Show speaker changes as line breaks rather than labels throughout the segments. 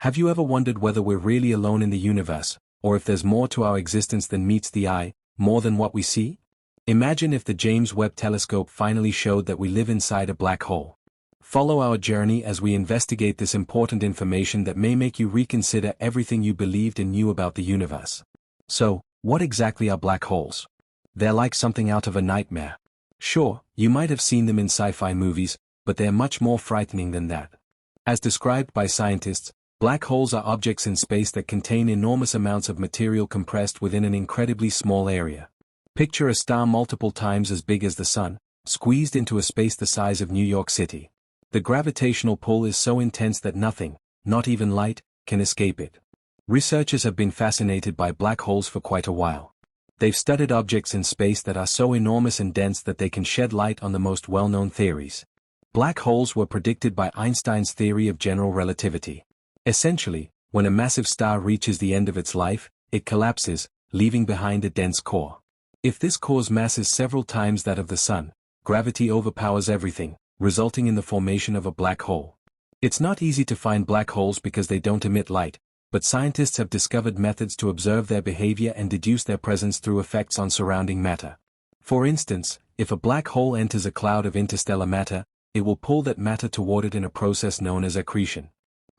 Have you ever wondered whether we're really alone in the universe, or if there's more to our existence than meets the eye, more than what we see? Imagine if the James Webb Telescope finally showed that we live inside a black hole. Follow our journey as we investigate this important information that may make you reconsider everything you believed and knew about the universe. So, what exactly are black holes? They're like something out of a nightmare. Sure, you might have seen them in sci-fi movies, but they're much more frightening than that. As described by scientists, black holes are objects in space that contain enormous amounts of material compressed within an incredibly small area. Picture a star multiple times as big as the Sun, squeezed into a space the size of New York City. The gravitational pull is so intense that nothing, not even light, can escape it. Researchers have been fascinated by black holes for quite a while. They've studied objects in space that are so enormous and dense that they can shed light on the most well-known theories. Black holes were predicted by Einstein's theory of general relativity. Essentially, when a massive star reaches the end of its life, it collapses, leaving behind a dense core. If this core's mass is several times that of the Sun, gravity overpowers everything, resulting in the formation of a black hole. It's not easy to find black holes because they don't emit light, but scientists have discovered methods to observe their behavior and deduce their presence through effects on surrounding matter. For instance, if a black hole enters a cloud of interstellar matter, it will pull that matter toward it in a process known as accretion.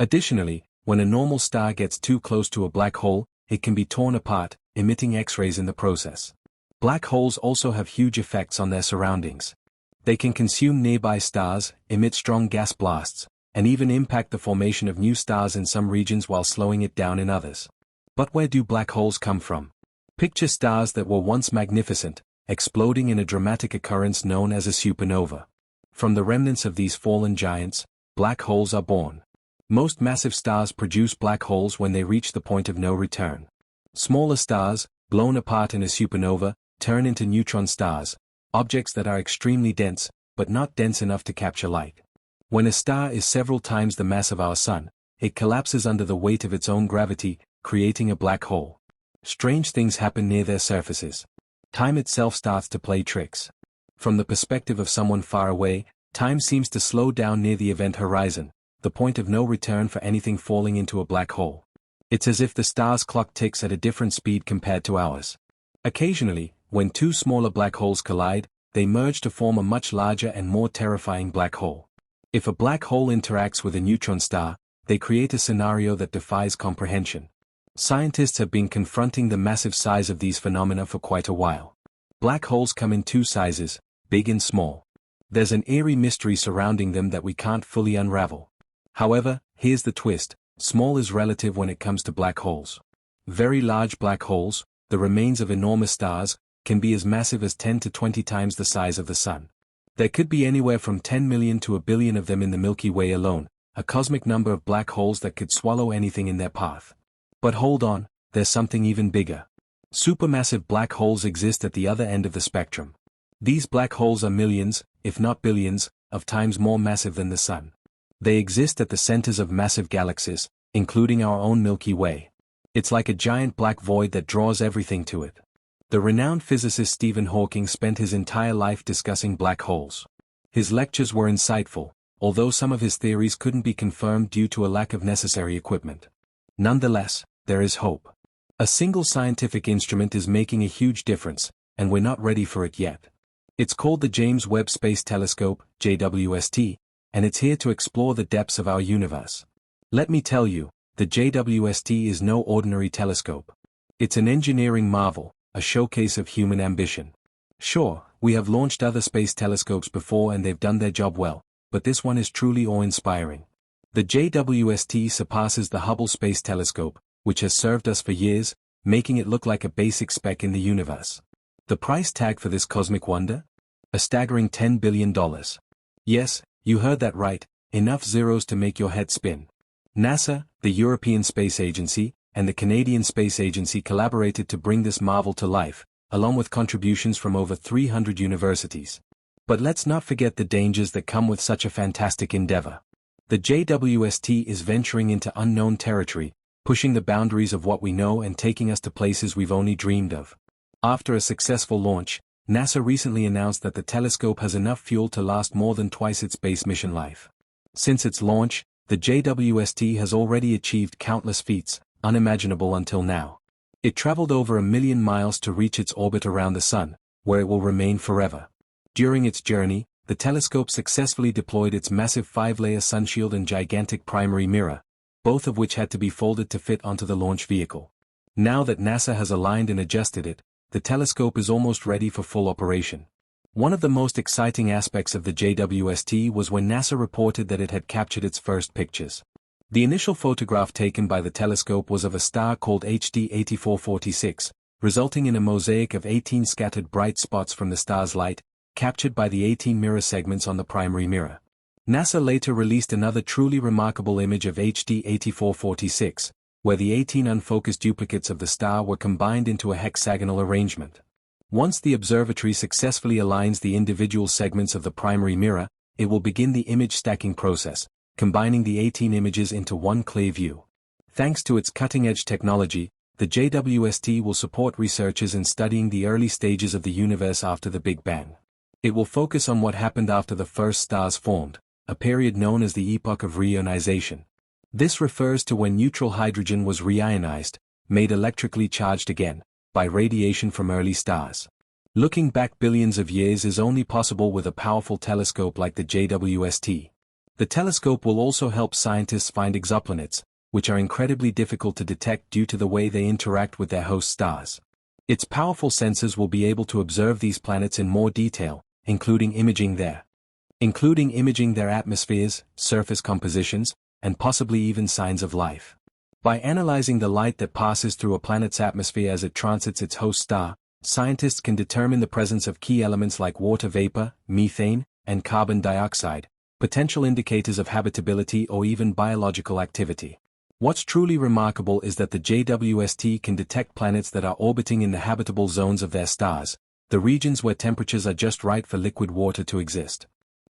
Additionally, when a normal star gets too close to a black hole, it can be torn apart, emitting X-rays in the process. Black holes also have huge effects on their surroundings. They can consume nearby stars, emit strong gas blasts, and even impact the formation of new stars in some regions while slowing it down in others. But where do black holes come from? Picture stars that were once magnificent, exploding in a dramatic occurrence known as a supernova. From the remnants of these fallen giants, black holes are born. Most massive stars produce black holes when they reach the point of no return. Smaller stars, blown apart in a supernova, turn into neutron stars, objects that are extremely dense, but not dense enough to capture light. When a star is several times the mass of our Sun, it collapses under the weight of its own gravity, creating a black hole. Strange things happen near their surfaces. Time itself starts to play tricks. From the perspective of someone far away, time seems to slow down near the event horizon, the point of no return for anything falling into a black hole. It's as if the star's clock ticks at a different speed compared to ours. Occasionally, when two smaller black holes collide, they merge to form a much larger and more terrifying black hole. If a black hole interacts with a neutron star, they create a scenario that defies comprehension. Scientists have been confronting the massive size of these phenomena for quite a while. Black holes come in two sizes, big and small. There's an eerie mystery surrounding them that we can't fully unravel. However, here's the twist: small is relative when it comes to black holes. Very large black holes, the remains of enormous stars, can be as massive as 10 to 20 times the size of the Sun. There could be anywhere from 10 million to a billion of them in the Milky Way alone, a cosmic number of black holes that could swallow anything in their path. But hold on, there's something even bigger. Supermassive black holes exist at the other end of the spectrum. These black holes are millions, if not billions, of times more massive than the Sun. They exist at the centers of massive galaxies, including our own Milky Way. It's like a giant black void that draws everything to it. The renowned physicist Stephen Hawking spent his entire life discussing black holes. His lectures were insightful, although some of his theories couldn't be confirmed due to a lack of necessary equipment. Nonetheless, there is hope. A single scientific instrument is making a huge difference, and we're not ready for it yet. It's called the James Webb Space Telescope, JWST, and it's here to explore the depths of our universe. Let me tell you, the JWST is no ordinary telescope. It's an engineering marvel, a showcase of human ambition. Sure, we have launched other space telescopes before and they've done their job well, but this one is truly awe-inspiring. The JWST surpasses the Hubble Space Telescope, which has served us for years, making it look like a basic speck in the universe. The price tag for this cosmic wonder? A staggering $10 billion. Yes, you heard that right, enough zeros to make your head spin. NASA, the European Space Agency, and the Canadian Space Agency collaborated to bring this marvel to life, along with contributions from over 300 universities. But let's not forget the dangers that come with such a fantastic endeavor. The JWST is venturing into unknown territory, pushing the boundaries of what we know and taking us to places we've only dreamed of. After a successful launch, NASA recently announced that the telescope has enough fuel to last more than twice its base mission life. Since its launch, the JWST has already achieved countless feats, unimaginable until now. It traveled over 1,000,000 miles to reach its orbit around the Sun, where it will remain forever. During its journey, the telescope successfully deployed its massive 5-layer sunshield and gigantic primary mirror, both of which had to be folded to fit onto the launch vehicle. Now that NASA has aligned and adjusted it, the telescope is almost ready for full operation. One of the most exciting aspects of the JWST was when NASA reported that it had captured its first pictures. The initial photograph taken by the telescope was of a star called HD 8446, resulting in a mosaic of 18 scattered bright spots from the star's light, captured by the 18 mirror segments on the primary mirror. NASA later released another truly remarkable image of HD 8446, where the 18 unfocused duplicates of the star were combined into a hexagonal arrangement. Once the observatory successfully aligns the individual segments of the primary mirror, it will begin the image stacking process, combining the 18 images into one clear view. Thanks to its cutting-edge technology, the JWST will support researchers in studying the early stages of the universe after the Big Bang. It will focus on what happened after the first stars formed, a period known as the epoch of reionization. This refers to when neutral hydrogen was reionized, made electrically charged again, by radiation from early stars. Looking back billions of years is only possible with a powerful telescope like the JWST. The telescope will also help scientists find exoplanets, which are incredibly difficult to detect due to the way they interact with their host stars. Its powerful sensors will be able to observe these planets in more detail, including imaging their atmospheres, surface compositions, and possibly even signs of life. By analyzing the light that passes through a planet's atmosphere as it transits its host star, scientists can determine the presence of key elements like water vapor, methane, and carbon dioxide, potential indicators of habitability or even biological activity. What's truly remarkable is that the JWST can detect planets that are orbiting in the habitable zones of their stars, the regions where temperatures are just right for liquid water to exist.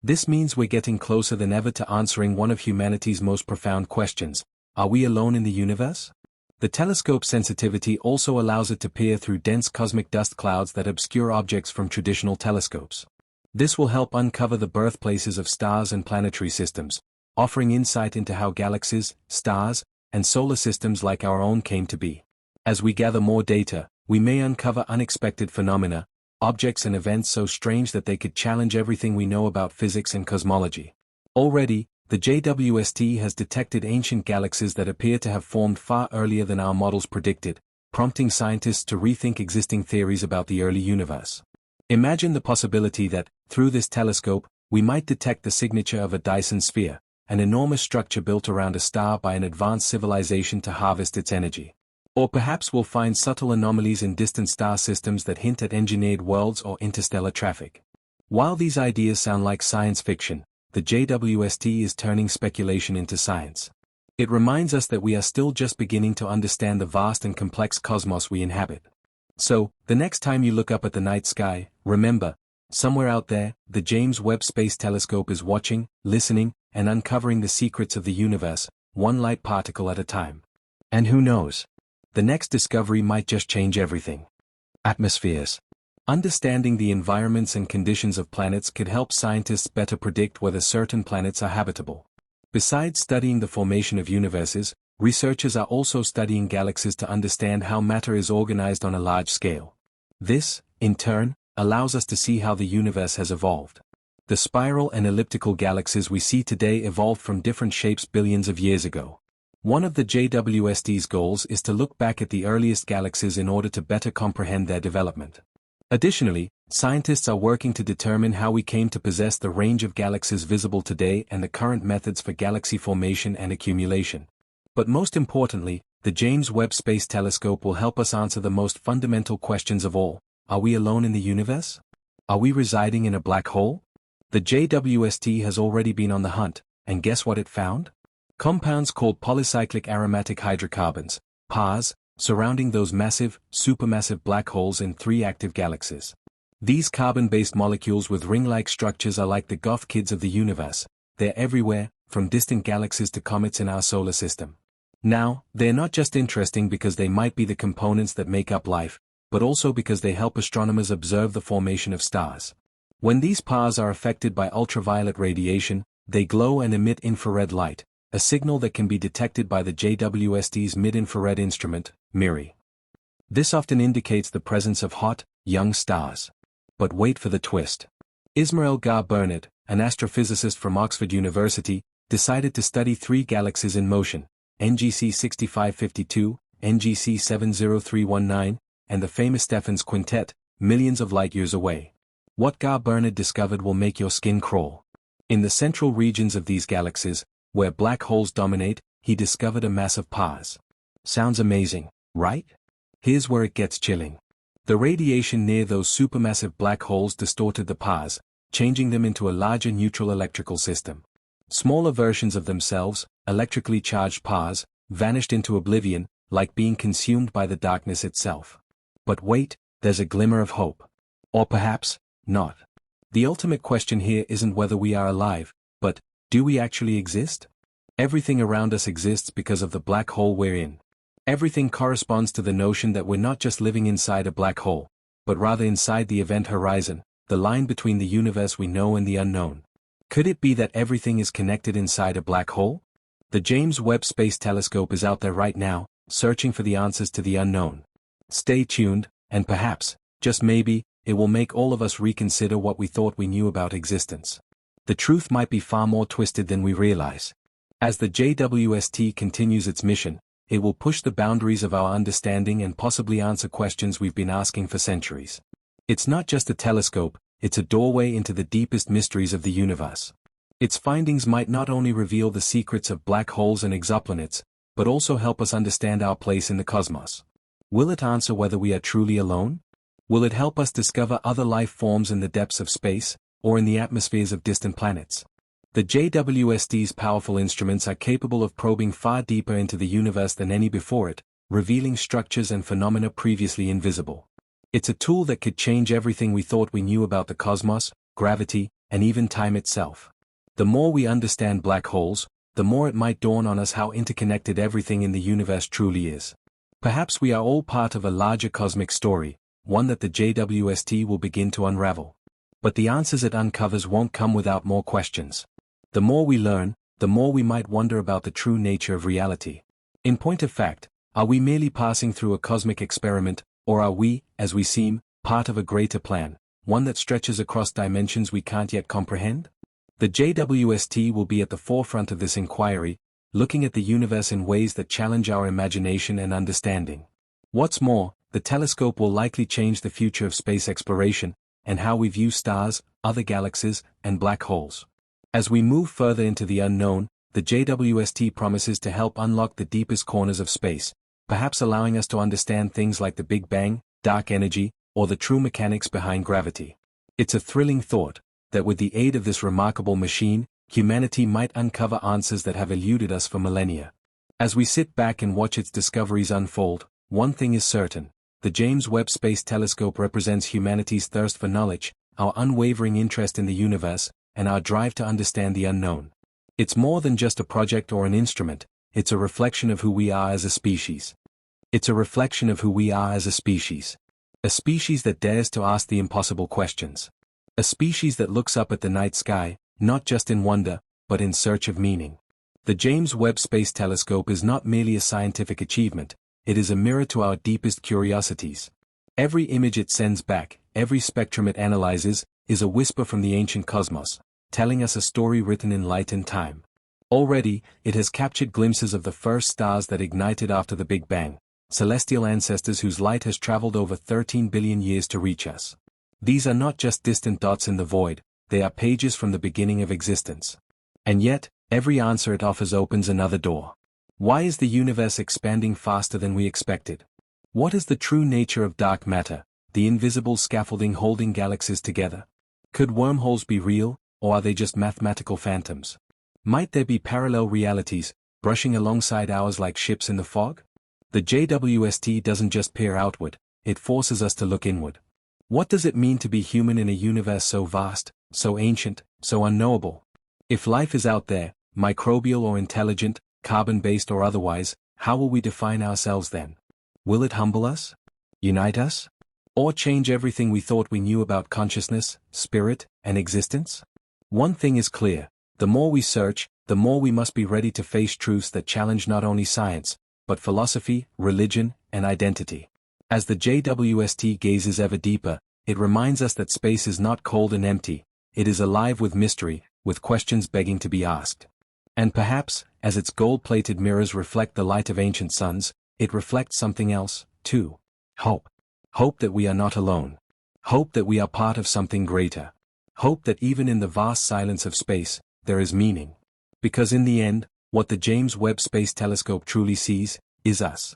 This means we're getting closer than ever to answering one of humanity's most profound questions: are we alone in the universe? The telescope's sensitivity also allows it to peer through dense cosmic dust clouds that obscure objects from traditional telescopes. This will help uncover the birthplaces of stars and planetary systems, offering insight into how galaxies, stars, and solar systems like our own came to be. As we gather more data, we may uncover unexpected phenomena, objects and events so strange that they could challenge everything we know about physics and cosmology. Already, the JWST has detected ancient galaxies that appear to have formed far earlier than our models predicted, prompting scientists to rethink existing theories about the early universe. Imagine the possibility that, through this telescope, we might detect the signature of a Dyson sphere, an enormous structure built around a star by an advanced civilization to harvest its energy. Or perhaps we'll find subtle anomalies in distant star systems that hint at engineered worlds or interstellar traffic. While these ideas sound like science fiction, the JWST is turning speculation into science. It reminds us that we are still just beginning to understand the vast and complex cosmos we inhabit. So, the next time you look up at the night sky, remember, somewhere out there, the James Webb Space Telescope is watching, listening, and uncovering the secrets of the universe, one light particle at a time. And who knows? The next discovery might just change everything. Atmospheres. Understanding the environments and conditions of planets could help scientists better predict whether certain planets are habitable. Besides studying the formation of universes, researchers are also studying galaxies to understand how matter is organized on a large scale. This, in turn, allows us to see how the universe has evolved. The spiral and elliptical galaxies we see today evolved from different shapes billions of years ago. One of the JWST's goals is to look back at the earliest galaxies in order to better comprehend their development. Additionally, scientists are working to determine how we came to possess the range of galaxies visible today and the current methods for galaxy formation and accumulation. But most importantly, the James Webb Space Telescope will help us answer the most fundamental questions of all. Are we alone in the universe? Are we residing in a black hole? The JWST has already been on the hunt, and guess what it found? Compounds called polycyclic aromatic hydrocarbons, PAHs, surrounding those massive, supermassive black holes in 3 active galaxies. These carbon-based molecules with ring-like structures are like the goth kids of the universe. They're everywhere, from distant galaxies to comets in our solar system. Now, they're not just interesting because they might be the components that make up life, but also because they help astronomers observe the formation of stars. When these PAHs are affected by ultraviolet radiation, they glow and emit infrared light, a signal that can be detected by the JWST's mid-infrared instrument, MIRI. This often indicates the presence of hot, young stars. But wait for the twist. Ismail Gar-Bernard, an astrophysicist from Oxford University, decided to study three galaxies in motion, NGC 6552, NGC 70319, and the famous Stephan's Quintet, millions of light-years away. What Gar-Bernard discovered will make your skin crawl. In the central regions of these galaxies, where black holes dominate, he discovered a massive pars. Sounds amazing, right? Here's where it gets chilling. The radiation near those supermassive black holes distorted the pars, changing them into a larger neutral electrical system. Smaller versions of themselves, electrically charged pars, vanished into oblivion, like being consumed by the darkness itself. But wait, there's a glimmer of hope. Or perhaps, not. The ultimate question here isn't whether we are alive, but, do we actually exist? Everything around us exists because of the black hole we're in. Everything corresponds to the notion that we're not just living inside a black hole, but rather inside the event horizon, the line between the universe we know and the unknown. Could it be that everything is connected inside a black hole? The James Webb Space Telescope is out there right now, searching for the answers to the unknown. Stay tuned, and perhaps, just maybe, it will make all of us reconsider what we thought we knew about existence. The truth might be far more twisted than we realize. As the JWST continues its mission, it will push the boundaries of our understanding and possibly answer questions we've been asking for centuries. It's not just a telescope, it's a doorway into the deepest mysteries of the universe. Its findings might not only reveal the secrets of black holes and exoplanets, but also help us understand our place in the cosmos. Will it answer whether we are truly alone? Will it help us discover other life forms in the depths of space, or in the atmospheres of distant planets? The JWST's powerful instruments are capable of probing far deeper into the universe than any before it, revealing structures and phenomena previously invisible. It's a tool that could change everything we thought we knew about the cosmos, gravity, and even time itself. The more we understand black holes, the more it might dawn on us how interconnected everything in the universe truly is. Perhaps we are all part of a larger cosmic story, one that the JWST will begin to unravel. But the answers it uncovers won't come without more questions. The more we learn, the more we might wonder about the true nature of reality. In point of fact, are we merely passing through a cosmic experiment, or are we, as we seem, part of a greater plan, one that stretches across dimensions we can't yet comprehend? The JWST will be at the forefront of this inquiry, looking at the universe in ways that challenge our imagination and understanding. What's more, the telescope will likely change the future of space exploration, and how we view stars, other galaxies, and black holes. As we move further into the unknown, the JWST promises to help unlock the deepest corners of space, perhaps allowing us to understand things like the Big Bang, dark energy, or the true mechanics behind gravity. It's a thrilling thought, that with the aid of this remarkable machine, humanity might uncover answers that have eluded us for millennia. As we sit back and watch its discoveries unfold, one thing is certain. The James Webb Space Telescope represents humanity's thirst for knowledge, our unwavering interest in the universe, and our drive to understand the unknown. It's more than just a project or an instrument, it's a reflection of who we are as a species. It's a reflection of who we are as a species. A species that dares to ask the impossible questions. A species that looks up at the night sky, not just in wonder, but in search of meaning. The James Webb Space Telescope is not merely a scientific achievement, it is a mirror to our deepest curiosities. Every image it sends back, every spectrum it analyzes, is a whisper from the ancient cosmos, telling us a story written in light and time. Already, it has captured glimpses of the first stars that ignited after the Big Bang, celestial ancestors whose light has traveled over 13 billion years to reach us. These are not just distant dots in the void, they are pages from the beginning of existence. And yet, every answer it offers opens another door. Why is the universe expanding faster than we expected? What is the true nature of dark matter, the invisible scaffolding holding galaxies together? Could wormholes be real, or are they just mathematical phantoms? Might there be parallel realities, brushing alongside ours like ships in the fog? The JWST doesn't just peer outward, it forces us to look inward. What does it mean to be human in a universe so vast, so ancient, so unknowable? If life is out there, microbial or intelligent, carbon-based or otherwise, how will we define ourselves then? Will it humble us? Unite us? Or change everything we thought we knew about consciousness, spirit, and existence? One thing is clear, the more we search, the more we must be ready to face truths that challenge not only science, but philosophy, religion, and identity. As the JWST gazes ever deeper, it reminds us that space is not cold and empty, it is alive with mystery, with questions begging to be asked. And perhaps, as its gold-plated mirrors reflect the light of ancient suns, it reflects something else, too. Hope. Hope that we are not alone. Hope that we are part of something greater. Hope that even in the vast silence of space, there is meaning. Because in the end, what the James Webb Space Telescope truly sees, is us.